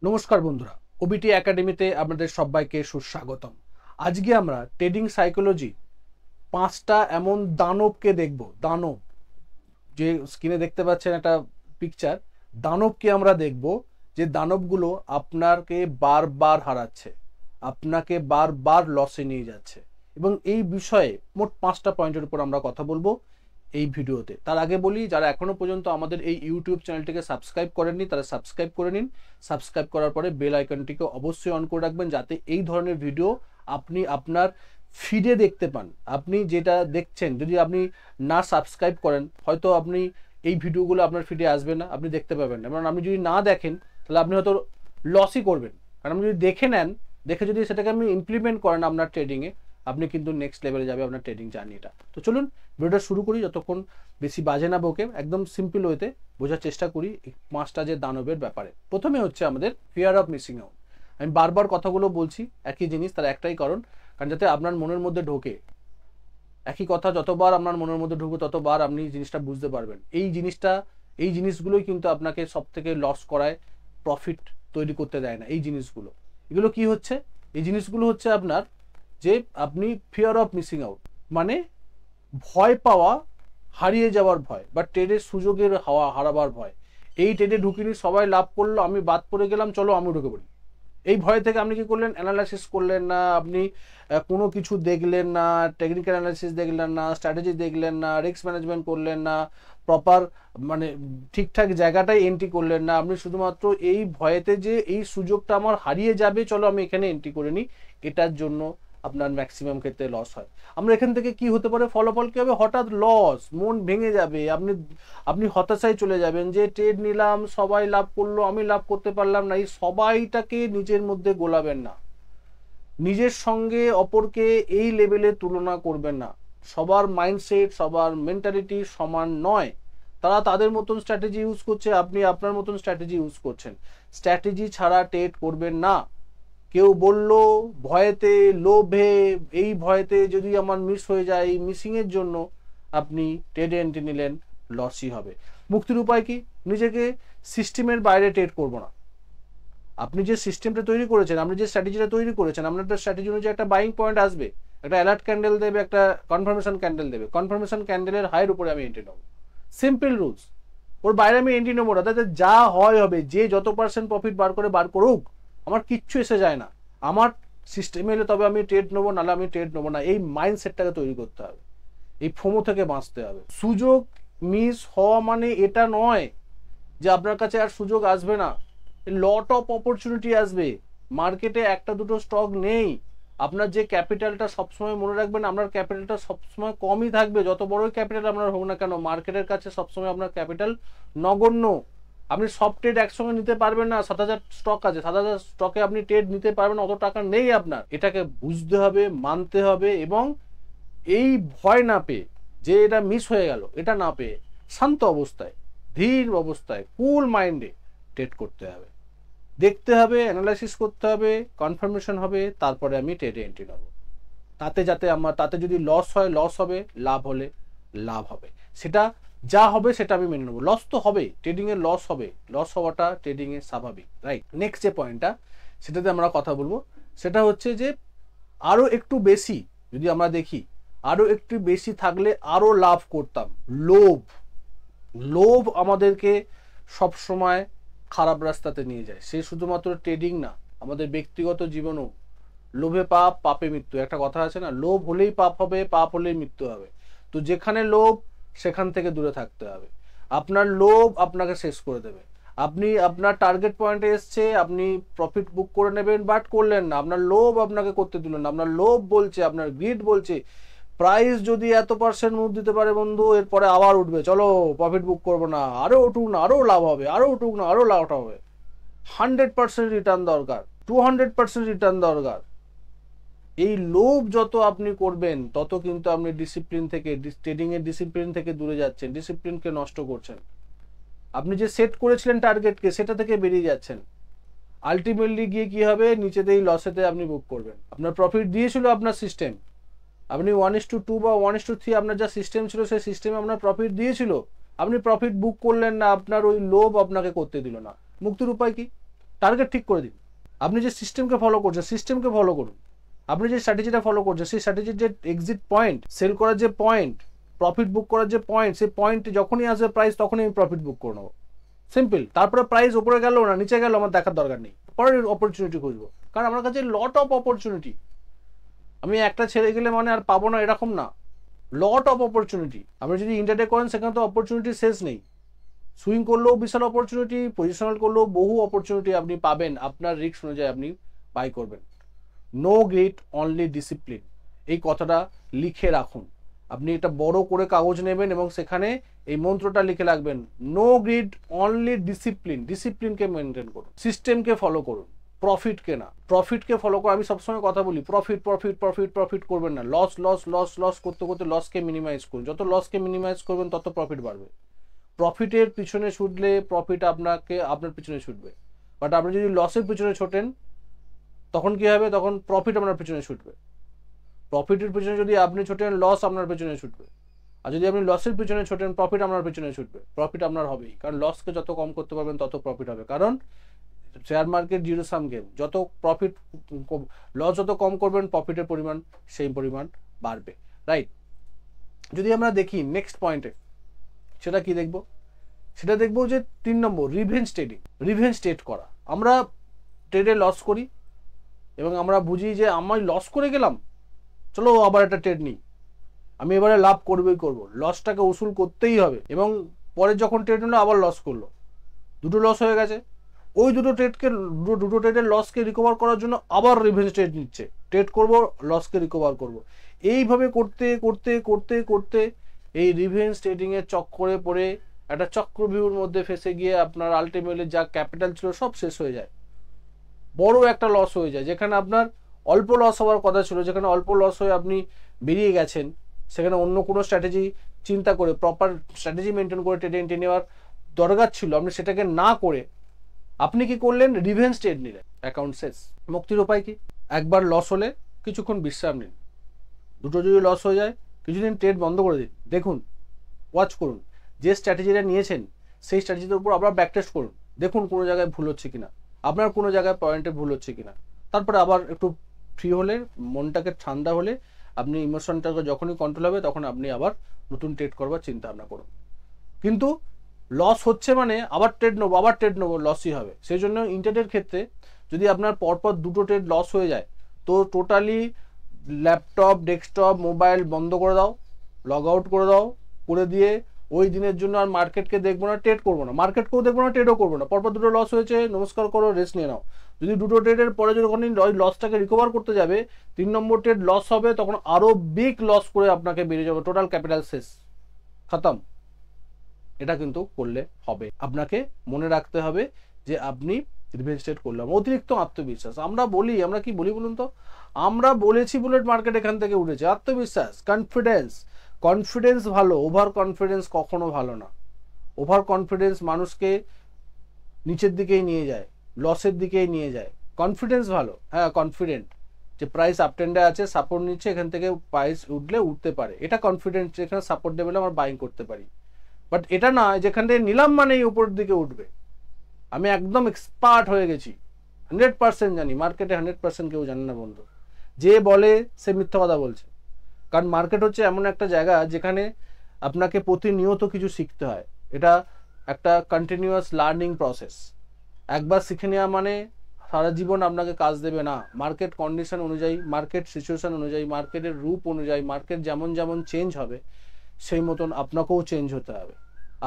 নমস্কার বন্ধুরা, ওবিটি একাডেমিতে আপনাদের সবাইকে সুস্বাগতম। আজকে আমরা ট্রেডিং সাইকোলজি 5টা এমন দানবকে দেখব। দানব, যে স্ক্রিনে দেখতে পাচ্ছেন একটা পিকচার, দানবকে আমরা দেখব, যে দানবগুলো আপনাকে বারবার হারাচ্ছে, আপনাকে বারবার লসে নিয়ে যাচ্ছে। এবং এই বিষয়ে মোট 5টা পয়েন্টের উপর আমরা কথা বলবো এই ভিডিওতে। তার আগে বলি, যারা এখনো পর্যন্ত আমাদের এই ইউটিউব চ্যানেলটিকে সাবস্ক্রাইব করেননি তারা সাবস্ক্রাইব করে নিন। সাবস্ক্রাইব করার পরে বেল আইকনটিকে অবশ্যই অন করে রাখবেন, যাতে এই ধরনের ভিডিও আপনি আপনার ফিডে দেখতে পান। আপনি যেটা দেখছেন, যদি আপনি না সাবস্ক্রাইব করেন, হয়তো আপনি এই ভিডিওগুলো আপনার ফিডে আসবে না, আপনি দেখতে পাবেন না। কারণ আপনি যদি না দেখেন তাহলে আপনি হয়তো লসই করবেন। কারণ আপনি যদি দেখে নেন, দেখে যদি সেটাকে আপনি ইমপ্লিমেন্ট করেন আপনার ট্রেডিংয়ে, আপনি কিন্তু নেক্সট লেভেলে যাবে আপনার ট্রেডিং জার্নিটা। তো চলুন ভিডিওটা শুরু করি। যতক্ষণ বেশি বাজে না বকে, একদম সিম্পল ওয়েতে বোঝার চেষ্টা করি 5টা যে দানবের ব্যাপারে। প্রথমে হচ্ছে আমাদের ফিয়ার অফ মিসিং আউট। আমি বারবার কথাগুলো বলছি, একই জিনিস, তার একটাই কারণ যাতে আপনার মনের মধ্যে ঢোকে। একই কথা যতবার আপনার মনের মধ্যে ঢুকবে ততবার আপনি জিনিসটা বুঝতে পারবেন। এই জিনিসগুলোই কিন্তু আপনাকে সব থেকে লস করায়, প্রফিট তৈরি করতে দেয় না। এগুলো কি হচ্ছে? এই জিনিসগুলো হচ্ছে আপনার, যে আপনি ফিয়ার অফ মিসিং আউট মানে ভয় পাওয়া, হারিয়ে যাওয়ার ভয়, বা ট্রেডের সুযোগের হারাবার ভয়। এই ট্রেডে ঢুকিনি, সবাই লাভ করলো, আমি বাদ পড়ে গেলাম, চলো আমি ঢুকে পড়ি। এই ভয় থেকে আপনি কি করলেন? অ্যানালাইসিস করলেন না, আপনি কোনো কিছু দেখলেন না, টেকনিক্যাল অ্যানালাইসিস দেখলেন না, স্ট্র্যাটেজি দেখলেন না, রিস্ক ম্যানেজমেন্ট করলেন না, প্রপার মানে ঠিকঠাক জায়গাটাই এন্ট্রি করলেন না। আপনি শুধুমাত্র এই ভয়েতে যে এই সুযোগটা আমার হারিয়ে যাবে, চলো আমি এখানে এন্ট্রি করে নিই, এটার জন্য আপনার ম্যাক্সিমাম ক্ষেত্রে লস হয়। আমরা এখান থেকে কি হতে পারে, ফলাফল কি হবে? হঠাৎ লস, মন ভেঙে যাবে, আপনি হতাশায় চলে যাবেন, যে ট্রেড নিলাম, সবাই লাভ করলো, আমি লাভ করতে পারলাম না। এই সবাইটাকে নিজের মধ্যে গোলাবেন না, নিজের সঙ্গে অপরকে এই লেভেলে তুলনা করবেন না। সবার মাইন্ডসেট, সবার মেন্টালিটি সমান নয়। তারা তাদের মতন স্ট্র্যাটেজি ইউজ করছে, আপনি আপনার মতন স্ট্র্যাটেজি ইউজ করছেন। স্ট্র্যাটেজি ছাড়া ট্রেড করবেন না। কেউ বলল ভয়েতে, লোভে, এই ভয়েতে যদি আমার মিস হয়ে যায়, এই মিসিংয়ের জন্য আপনি ট্রেডে এন্ট্রি নিলেন, লসই হবে। মুক্তির উপায় কি? নিজেকে সিস্টেমের বাইরে ট্রেড করব না। আপনি যে সিস্টেমটা তৈরি করেছেন, আপনি যে স্ট্র্যাটেজিটা তৈরি করেছেন, আপনার একটা স্ট্র্যাটেজি অনুযায়ী একটা বাইং পয়েন্ট আসবে, একটা অ্যালার্ট ক্যান্ডেল দেবে, একটা কনফার্মেশন ক্যান্ডেল দেবে। কনফার্মেশন ক্যান্ডেলের হাইয়ের উপরে আমি এন্ট্রি নেবো। Simple rules. ওর বাইরে আমি এন্ট্রি নেবো না। তাতে যা হয় হবে, যে যত পার্সেন্ট প্রফিট বার করুক, আমার কিচ্ছু এসে যায় না। আমার সিস্টেমে এলে তবে আমি ট্রেড নেবো, নাহলে আমি ট্রেড নেবো না। এই মাইন্ডসেটটাকে তৈরি করতে হবে। এই ফোমো থেকে বাঁচতে হবে। সুযোগ মিস হওয়া মানে এটা নয় যে আপনার কাছে আর সুযোগ আসবে না। লট অফ অপরচুনিটি আসবে। মার্কেটে একটা দুটো স্টক নেই। আপনার যে ক্যাপিটালটা সবসময় মনে রাখবেন, আপনার ক্যাপিটালটা সবসময় কমই থাকবে। যত বড়ই ক্যাপিটাল আপনার হোক না কেন, মার্কেটের কাছে সবসময় আপনার ক্যাপিটাল নগণ্য। আপনি সব ট্রেড একসঙ্গে নিতে পারবেন না। 7,000 স্টক আছে, 7,000 স্টকে আপনি ট্রেড নিতে পারবেন, অত টাকা নেই আপনার। এটাকে বুঝতে হবে, মানতে হবে, এবং এই ভয় না পেয়ে, যে এটা মিস হয়ে গেল, এটা না পেয়ে শান্ত অবস্থায়, ধীর অবস্থায়, কুল মাইন্ডে ট্রেড করতে হবে। দেখতে হবে, অ্যানালাইসিস করতে হবে, কনফার্মেশন হবে, তারপরে আমি ট্রেডে এন্ট্রি নেব। তাতে যদি লস হয় লস হবে, লাভ হলে লাভ হবে। সেটা যা হবে সেটা আমি মেনে নেবো। লস তো হবে, ট্রেডিংয়ে লস হবে, লস হওয়াটা ট্রেডিংয়ে স্বাভাবিক, রাইট? নেক্সট যে পয়েন্টটা, সেটাতে আমরা কথা বলবো, সেটা হচ্ছে যে আরো একটু বেশি যদি আমরা দেখি, আরো একটু বেশি থাকলে আরো লাভ করতাম। লোভ, লোভ আমাদেরকে সব সময় খারাপ রাস্তাতে নিয়ে যায়। সে শুধুমাত্র ট্রেডিং না, আমাদের ব্যক্তিগত জীবনও। লোভে পাপ, পাপে মৃত্যু, একটা কথা আছে না? লোভ হলেই পাপ হবে, পাপ হলেই মৃত্যু হবে। তো যেখানে লোভ, সেখান থেকে দূরে থাকতে হবে। আপনার লোভ আপনাকে শেষ করে দেবে। আপনি আপনার টার্গেট পয়েন্টে এসছে, আপনি প্রফিট বুক করে নেবেন, বাট করলেন না। আপনার লোভ আপনাকে করতে দিল না। আপনার লোভ বলছে, আপনার গ্রিড বলছে, প্রাইস যদি এত পার্সেন্ট মুভ দিতে পারে বন্ধু, এরপরে আবার উঠবে, চলো প্রফিট বুক করবো না, আরো উঠুক না, আরো লাভ হবে, আরো উঠুক না, আরো লাভ হবে। 100% রিটার্ন দরকার, 200% রিটার্ন দরকার। এই লোভ যত আপনি করবেন, তত কিন্তু আপনি ডিসিপ্লিন থেকে, ট্রেডিং এর ডিসিপ্লিন থেকে দূরে যাচ্ছেন, ডিসিপ্লিনকে নষ্ট করছেন। আপনি যে সেট করেছিলেন টার্গেটকে, সেটা থেকে বেরিয়ে যাচ্ছেন। আলটিমেটলি গিয়ে কি হবে? নিচেতেই লসেতে আপনি বুক করবেন। আপনার প্রফিট দিয়েছিল আপনার সিস্টেম, আপনি 1:2 বা 1:3 আপনার যা সিস্টেম ছিল, সেই সিস্টেমে আপনার প্রফিট দিয়েছিল, আপনি প্রফিট বুক করলেন না। আপনার ওই লোভ আপনাকে করতে দিল না। মুক্তির উপায় কি? টার্গেট ঠিক করে দিন। আপনি যে সিস্টেমকে ফলো করছেন সিস্টেমকে ফলো করুন। আপনি যে স্ট্র্যাটেজিটা ফলো করছেন সেই স্ট্র্যাটেজির যে এক্সিট পয়েন্ট, সেল করার যে পয়েন্ট, প্রফিট বুক করার যে পয়েন্ট, সেই পয়েন্টে যখনই আসবে প্রাইস তখনই আমি প্রফিট বুক করে নেবো। সিম্পল। তারপরে প্রাইস উপরে গেল না নিচে গেল আমার দেখার দরকার নেই, পরের অপরচুনিটি খুঁজবো। কারণ আমার কাছে লট অফ অপরচুনিটি, আমি একটা ছেড়ে গেলে মানে আর পাবো না এরকম না, লট অফ অপরচুনিটি। আপনি যদি ইন্টারডে করেন সেখানে তো অপরচুনিটি শেষ নেই। সুইং করলেও বিশাল অপরচুনিটি, পজিশনাল করলেও বহু অপরচুনিটি আপনি পাবেন, আপনার রিস্ক অনুযায়ী আপনি বাই করবেন। নো গ্রিড অনলি ডিসিপ্লিন, এই কথাটা লিখে রাখুন। আপনি এটা বড় করে কাগজ নেবেন এবং সেখানে এই মন্ত্রটা লিখে রাখবেন, নো গ্রিড অনলি ডিসিপ্লিন। ডিসিপ্লিনকে মেনটেন করুন, সিস্টেমকে ফলো করুন, প্রফিটকে না। প্রফিটকে ফলো করুন। আমি সবসময় কথা বলি প্রফিট প্রফিট প্রফিট প্রফিট করবেন না, লস লস লস লস করতে করতে লসকে মিনিমাইজ করুন। যত লসকে মিনিমাইজ করবেন তত প্রফিট বাড়বে। প্রফিটের পিছনে ছুটলে প্রফিট আপনার পিছনে ছুটবে। বাট আপনি যদি লসের পিছনে ছোটেন তখন কি হবে, তখন প্রফিট আপনার পিছনে ছুটবে। প্রফিটের পিছনে যদি আপনি ছোটেন লস আপনার পিছনে ছুটবে, আর যদি আপনি লসের পিছনে ছোটেন প্রফিট আপনার পিছনে ছুটবে। প্রফিট আপনার হবেই, কারণ লসকে যত কম করতে পারবেন তত প্রফিট হবে। কারণ share market zero sum game, যত প্রফিট লস যত কম করবেন প্রফিটের পরিমাণ সেই পরিমাণ বাড়বে, রাইট। যদি আমরা দেখি নেক্সট পয়েন্টে, সেটা কি দেখব, সেটা দেখবো যে 3 নম্বর রিভেঞ্জ ট্রেডিং। রিভেঞ্জ ট্রেড করা। আমরা ট্রেডে লস করি এবং আমরা বুঝি যে আমি লস করে গেলাম, চলো আবার একটা ট্রেড নিই, আমি এবারে লাভ করবই করব, লসটাকে উসুল করতেই হবে। এবং পরে যখন ট্রেড নিলো আবার লস করলো, দুটো লস হয়ে গেছে, ওই দুটো ট্রেডের লসকে রিকভার করার জন্য আবার রিভেঞ্জ ট্রেড নিচ্ছে, ট্রেড করব লসকে রিকভার করব। এইভাবে করতে করতে করতে করতে এই রিভেঞ্জ ট্রেডিং এর চক্করে পড়ে একটা চক্রভিউর মধ্যে ফেসে গিয়ে আপনার আলটিমেটলি যা ক্যাপিটাল ছিল সব শেষ হয়ে যায়, বড় একটা লস হয়ে যায়। যেখানে আপনার অল্প লস হওয়ার কথা ছিল, যেখানে অল্প লস হয়ে আপনি বেরিয়ে গেছেন, সেখানে অন্য কোনো স্ট্র্যাটেজি চিন্তা করে প্রপার স্ট্র্যাটেজি মেনটেন করে ট্রেড নেওয়ার দরকার ছিল, আপনি সেটাকে না করে আপনি কি করলেন, রিভেঞ্জ ট্রেড নিলেন, অ্যাকাউন্ট শেষ। মুক্তির উপায় কি, একবার লস হলে কিছুক্ষণ বিশ্রাম নিন, দুটো যদি লস হয়ে যায় কিছুদিন ট্রেড বন্ধ করে দিন, দেখুন, ওয়াচ করুন, যে স্ট্র্যাটেজিটা নিয়েছেন সেই স্ট্র্যাটেজির উপর আবার ব্যাক টেস্ট করুন, দেখুন কোনো জায়গায় ভুল হচ্ছে কিনা, আপনার কোনো জায়গায় পয়েন্টে ভুল হচ্ছে কিনা। তারপরে আবার একটু ফ্রি হলে, মনটাকে ঠান্ডা হলে, আপনি ইমোশনটাকে যখনই কন্ট্রোল হবে তখন আপনি আবার নতুন ট্রেড করবার চিন্তা ভাবনা করুন। কিন্তু লস হচ্ছে মানে আবার ট্রেড নেবো লসই হবে। সেই জন্য ইন্টারনেটের ক্ষেত্রে যদি আপনার পরপর দুটো ট্রেড লস হয়ে যায় তো টোটালি ল্যাপটপ ডেস্কটপ মোবাইল বন্ধ করে দাও, লগ আউট করে দাও, করে দিয়ে ওই দিনের জন্য আর মার্কেটকে দেখবো না, ট্রেড করবো না, মার্কেটকেও দেখবো না, ট্রেডও করবো না। পরপর দুটো লস হয়েছে, নমস্কার করো, রেস্ট নিয়ে নাও। যদি দুটো ট্রেডের পরে যখন ওই লসটাকে রিকভার করতে যাবে, 3 নম্বর ট্রেড লস হবে, তখন আরো বিগ লস করে আপনাকে বেরিয়ে যাবে, টোটাল ক্যাপিটাল শেষ, খতম। এটা কিন্তু করলে হবে, আপনাকে মনে রাখতে হবে যে আপনি রিভেঞ্জ ট্রেড করলাম। অতিরিক্ত আত্মবিশ্বাস, আমরা কি বলি বলুন তো, আমরা বলেছি বুলেট মার্কেট এখান থেকে উঠেছে, আত্মবিশ্বাস, কনফিডেন্স ভালো, ওভার কনফিডেন্স কখনো ভালো না। ওভার কনফিডেন্স মানুষকে নিচের দিকেই নিয়ে যায়, লসের দিকেই নিয়ে যায়। কনফিডেন্স ভালো, হ্যাঁ কনফিডেন্ট যে প্রাইস আপ ট্রেন্ডে আছে, সাপোর্ট নিচ্ছে, এখান থেকে প্রাইস উঠলে উঠতে পারে, এটা কনফিডেন্ট, যেখানে সাপোর্ট লেভেলে আমরা বাইং করতে পারি। বাট এটা না যেখান থেকে নিলাম মানেই উপরের দিকে উঠবে। আমি একদম এক্সপার্ট হয়ে গেছি, 100% জানি, মার্কেটে 100% কেউ জানে না বন্ধু, যে বলে সে মিথ্যা কথা বলছে। কারণ মার্কেট হচ্ছে এমন একটা জায়গা যেখানে আপনাকে প্রতিনিয়ত কিছু শিখতে হয়, এটা একটা কন্টিনিউয়াস লার্নিং প্রসেস। একবার শিখে নেওয়া মানে সারা জীবন আপনাকে কাজ দেবে না। মার্কেট কন্ডিশন অনুযায়ী, মার্কেট সিচুয়েশন অনুযায়ী, মার্কেটের রূপ অনুযায়ী, মার্কেট যেমন যেমন চেঞ্জ হবে সেই মতন আপনাকেও চেঞ্জ হতে হবে।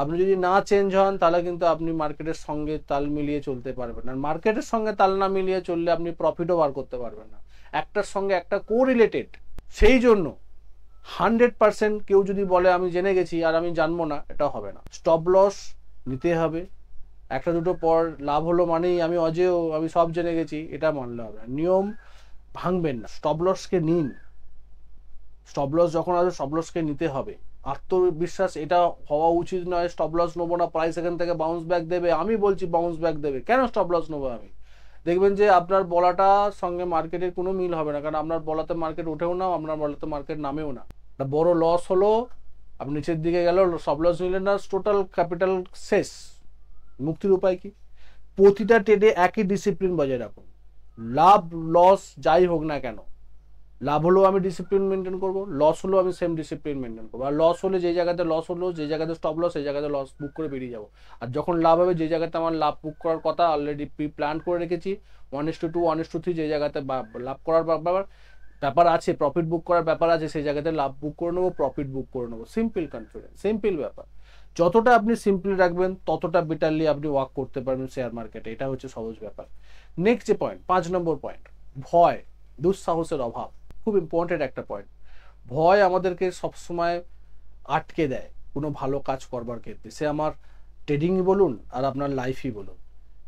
আপনি যদি না চেঞ্জ হন তাহলে কিন্তু আপনি মার্কেটের সঙ্গে তাল মিলিয়ে চলতে পারবেন না। মার্কেটের সঙ্গে তাল না মিলিয়ে চললে আপনি প্রফিটও বার করতে পারবেন না, একটার সঙ্গে একটা কোরিলেটেড। সেই জন্য 100% কেউ যদি বলে আমি জেনে গেছি আর আমি জানবো না, এটা হবে না। স্টপ লস নিতে হবে, একটা দুটো পর লাভ হলো মানেই আমি অজেয়, আমি সব জেনে গেছি, এটা মানলে হবে না। নিয়ম ভাঙবেন না, স্টপ লসকে নিন। স্টপ লস যখন আসবে স্টপ লসকে নিতে হবে। আত্মবিশ্বাস এটা হওয়া উচিত নয় স্টপ লস নেবো না, প্রাইস এখান থেকে বাউন্স ব্যাক দেবে। আমি বলছি বাউন্স ব্যাক দেবে, কেন স্টপ লস নেবো আমি? দেখবেন যে আপনার বলাটার সঙ্গে মার্কেটের কোনো মিল হবে না, কারণ আপনার বলাতে মার্কেট উঠেও না, আপনার বলাতে মার্কেট নামেও না। একটা বড় লস হলো, আপনি নিচের দিকে গেল, স্টপ লস নিলেন না, টোটাল ক্যাপিটাল শেষ। মুক্তির উপায় কি? প্রতিটা ট্রেডে একই ডিসিপ্লিন বজায় রাখুন। লাভ লস যাই হোক না কেন, লাভ হলেও আমি ডিসিপ্লিন মেনটেন করবো, লস হলেও আমি সেম ডিসিপ্লিন মেনটেন করবো। আর লস হলে যে জায়গাতে লস হলো, যে জায়গাতে স্টপ লস, সেই জায়গাতে লস বুক করে বেরিয়ে যাবো। আর যখন লাভ হবে, যে জায়গাতে আমার লাভ বুক করার কথা অলরেডি প্ল্যান করে রেখেছি, 1:2 1:3, যে জায়গাতে লাভ করার ব্যাপার আছে, প্রফিট বুক করার ব্যাপার আছে, সেই জায়গাতে লাভ বুক করে নেবো, প্রফিট বুক করে নেবো। সিম্পল কনফিডেন্স, সিম্পল ব্যাপার। যতটা আপনি সিম্পল রাখবেন ততটা বেটারলি আপনি ওয়ার্ক করতে পারবেন শেয়ার মার্কেটে। এটা হচ্ছে সহজ ব্যাপার। নেক্সট যে পয়েন্ট, 5 নম্বর পয়েন্ট, ভয়, দুঃসাহসের অভাব। খুব ইম্পর্টেন্ট একটা পয়েন্ট। ভয় আমাদেরকে সবসময় আটকে দেয় কোনো ভালো কাজ করবার ক্ষেত্রে। সে আমার ট্রেডিংই বলুন আর আপনার লাইফই বলুন,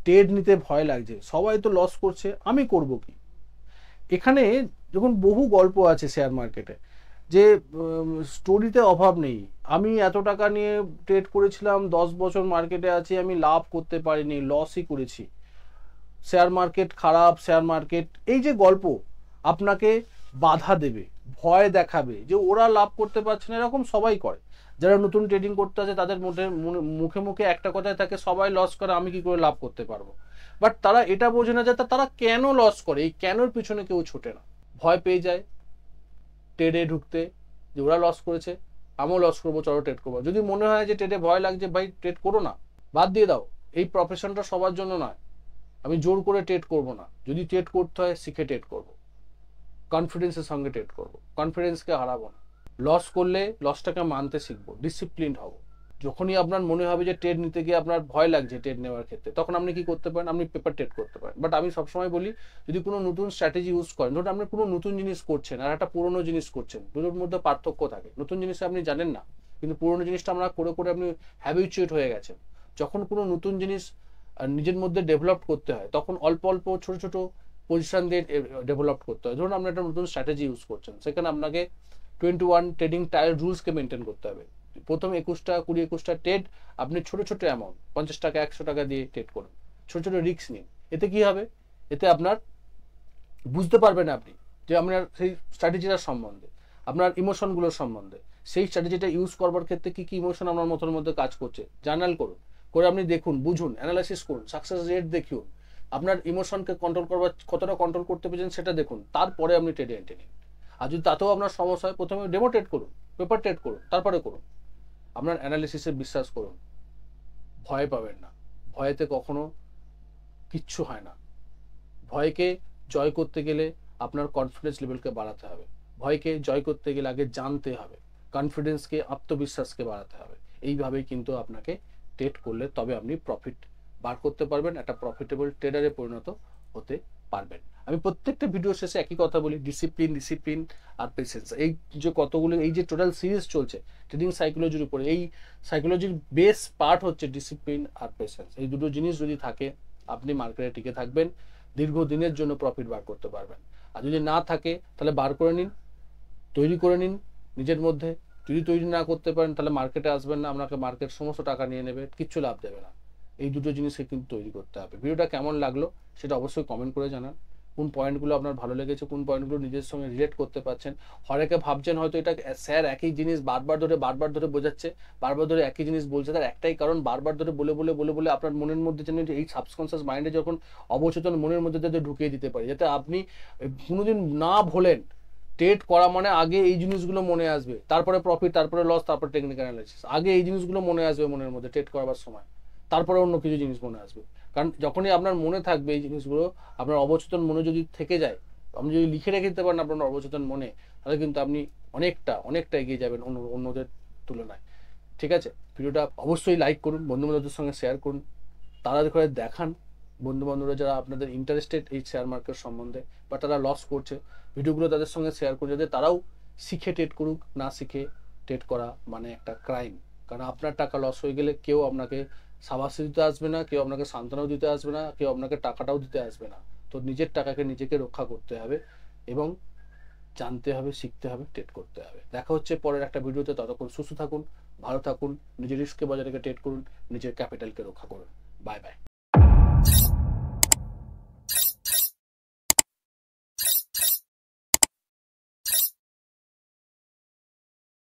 ট্রেড নিতে ভয় লাগছে, সবাই তো লস করছে, আমি করব কি? এখানে যখন বহু গল্প আছে শেয়ার মার্কেটে, যে স্টোরিতে অভাব নেই। আমি এত টাকা নিয়ে ট্রেড করেছিলাম, 10 বছর মার্কেটে আছি, আমি লাভ করতে পারিনি, লসই করেছি, শেয়ার মার্কেট খারাপ, শেয়ার মার্কেট। এই যে গল্প আপনাকে বাধা দেবে, ভয় দেখাবে যে ওরা লাভ করতে পারছে না, এরকম সবাই করে। যারা নতুন ট্রেডিং করতে আছে তাদের মুখে মুখে একটা কথাই থাকে, সবাই লস করে, আমি কি করে লাভ করতে পারবো? বাট তারা এটা বোঝে না যে তারা কেন লস করে। এই কেনর পিছনে কেউ ছোটে না, ভয় পেয়ে যায় ট্রেডে ঢুকতে, যে ওরা লস করেছে, আমিও লস করবো, চলো ট্রেড করবো। যদি মনে হয় যে ট্রেডে ভয় লাগছে, ভাই ট্রেড করো না, বাদ দিয়ে দাও। এই প্রফেশনটা সবার জন্য নয়। আমি জোর করে ট্রেড করব না, যদি ট্রেড করতে হয় শিখে ট্রেড করব, কনফিডেন্সের সঙ্গে ট্রেড করব, কনফিডেন্সকে হারাবো না। লস করলে লসটাকে মানতে শিখবো, ডিসিপ্লিনড হব। যখনই আপনার মনে হবে যে ট্রেড নিতে গিয়ে আপনার ভয় লাগছে ট্রেড নেওয়ার ক্ষেত্রে, তখন আপনি কি করতে পারেন? আপনি পেপার ট্রেড করতে পারেন। বাট আমি সবসময় বলি, যদি কোনো নতুন স্ট্র্যাটেজি ইউজ করেন, ধরুন আপনি কোনো নতুন জিনিস করছেন আর একটা পুরোনো জিনিস করছেন, দুটোর মধ্যে পার্থক্য থাকে। নতুন জিনিসে আপনি জানেন না, কিন্তু পুরোনো জিনিসটা আমরা করে করে আপনি হ্যাবিচুয়েট হয়ে গেছেন। যখন কোনো নতুন জিনিস নিজের মধ্যে ডেভেলপ করতে হয়, তখন অল্প অল্প ছোট ছোট পজিশন দিয়ে ডেভেলপ করতে হয়। ধরুন আপনি একটা নতুন স্ট্র্যাটেজি ইউজ করছেন, সেখানে আপনাকে 21 ট্রেডিং টায়ার রুলসকে মেনটেন করতে হবে। প্রথম 21টা 20-21টা ট্রেড আপনি ছোট ছোট অ্যামাউন্ট, 50 টাকা 100 টাকা দিয়ে ট্রেড করুন, ছোট ছোট রিস্ক নিন। এতে কি হবে? এতে আপনার বুঝতে পারবেন আপনি যে আপনার সেই স্ট্র্যাটেজিটার সম্বন্ধে, আপনার ইমোশনগুলোর সম্বন্ধে, সেই স্ট্র্যাটেজিটা ইউজ করবার ক্ষেত্রে কি কি ইমোশন আপনার মতের মধ্যে কাজ করছে, জার্নাল করুন, করে আপনি দেখুন, বুঝুন, অ্যানালাইসিস করুন, সাকসেস রেট দেখুন, আপনার ইমোশনকে কন্ট্রোল করবার কতটা কন্ট্রোল করতে পেরেছেন সেটা দেখুন, তারপরে আপনি ট্রেডে এন্ট্রি নিন। আর যদি তাতেও আপনার সমস্যা হয়, প্রথমে ডেমো ট্রেড করুন, পেপার ট্রেড করুন, তারপরে করুন। আপনার অ্যানালিসিসে বিশ্বাস করুন, ভয় পাবেন না। ভয়েতে কখনো কিচ্ছু হয় না। ভয়কে জয় করতে গেলে আপনার কনফিডেন্স লেভেলকে বাড়াতে হবে। ভয়কে জয় করতে গেলে আগে জানতে হবে, কনফিডেন্সকে, আত্মবিশ্বাসকে বাড়াতে হবে। এইভাবেই কিন্তু আপনাকে ট্রেড করলে তবে আপনি প্রফিট বার করতে পারবেন, একটা প্রফিটেবল ট্রেডারে পরিণত হতে পারবেন। আমি প্রত্যেকটা ভিডিও শেষে একই কথা বলি, ডিসিপ্লিন, ডিসিপ্লিন আর পেশেন্স। এই যে কতগুলো, এই যে টোটাল সিরিজ চলছে ট্রেডিং সাইকোলজির উপরে, এই সাইকোলজির বেস পার্ট হচ্ছে ডিসিপ্লিন আর পেশেন্স। এই দুটো জিনিস যদি থাকে, আপনি মার্কেটে টিকে থাকবেন, দীর্ঘদিনের জন্য প্রফিট বার করতে পারবেন। আর যদি না থাকে তাহলে বার করে নিন, তৈরি করে নিন নিজের মধ্যে। যদি তৈরি না করতে পারেন তাহলে মার্কেটে আসবেন না, আপনাকে মার্কেট সমস্ত টাকা নিয়ে নেবে, কিচ্ছু লাভ দেবে না। এই দুটো জিনিসকে কিন্তু তৈরি করতে হবে। ভিডিওটা কেমন লাগলো সেটা অবশ্যই কমেন্ট করে জানান। কোন পয়েন্টগুলো আপনার ভালো লেগেছে, কোন পয়েন্টগুলো নিজের সঙ্গে রিলেট করতে পারছেন। হরেকে ভাবছেন হয়তো এটা স্যার একই জিনিস বারবার ধরে বোঝাচ্ছে, বারবার ধরে একই জিনিস বলছে। তার একটাই কারণ, বারবার ধরে বলে আপনার মনের মধ্যে যেন এই সাবকনসিয়াস মাইন্ডে যখন অবচেতন মনের মধ্যে যাতে ঢুকিয়ে দিতে পারি, যাতে আপনি কোনোদিন না ভোলেন। ট্রেড করা মানে আগে এই জিনিসগুলো মনে আসবে, তারপরে প্রফিট, তারপরে লস, তারপরে টেকনিক্যাল অ্যানালাইসিস। আগে এই জিনিসগুলো মনে আসবে মনের মধ্যে ট্রেড করবার সময়, তারপরে অন্য কিছু জিনিস মনে আসবে। কারণ যখনই আপনার মনে থাকবে এই জিনিসগুলো, আপনার অবচেতন মনে যদি থেকে যায়, আপনি যদি লিখে রেখে দিতে পারেন আপনার অবচেতন মনে, তাহলে কিন্তু আপনি অনেকটা এগিয়ে যাবেন অন্যদের তুলনায়। ঠিক আছে? ভিডিওটা অবশ্যই লাইক করুন, বন্ধুবান্ধবদের সঙ্গে শেয়ার করুন, তারা করে দেখান বন্ধুবান্ধবরা যারা আপনাদের ইন্টারেস্টেড এই শেয়ার মার্কেট সম্বন্ধে, বা তারা লস করছে, ভিডিওগুলো তাদের সঙ্গে শেয়ার করুন, যাতে তারাও শিখে ট্রেড করুক। না শিখে ট্রেড করা মানে একটা ক্রাইম। কারণ আপনার টাকা লস হয়ে গেলে কেউ আপনাকে সাবাসি দিতে আসবে না, কেউ আপনাকে সান্ত্বনাও দিতে আসবে না, কেউ আপনাকে টাকাটাও দিতে আসবে না। তো নিজের টাকাকে নিজেকে রক্ষা করতে হবে এবং জানতে হবে, শিখতে হবে, ট্রেড করতে হবে। দেখা হচ্ছে পরের একটা ভিডিওতে। ততক্ষণ সুস্থ থাকুন, ভালো থাকুন, নিজের রিস্ককে বজায় রেখে ট্রেড করুন, নিজের ক্যাপিটালকে রক্ষা করুন। Bye bye.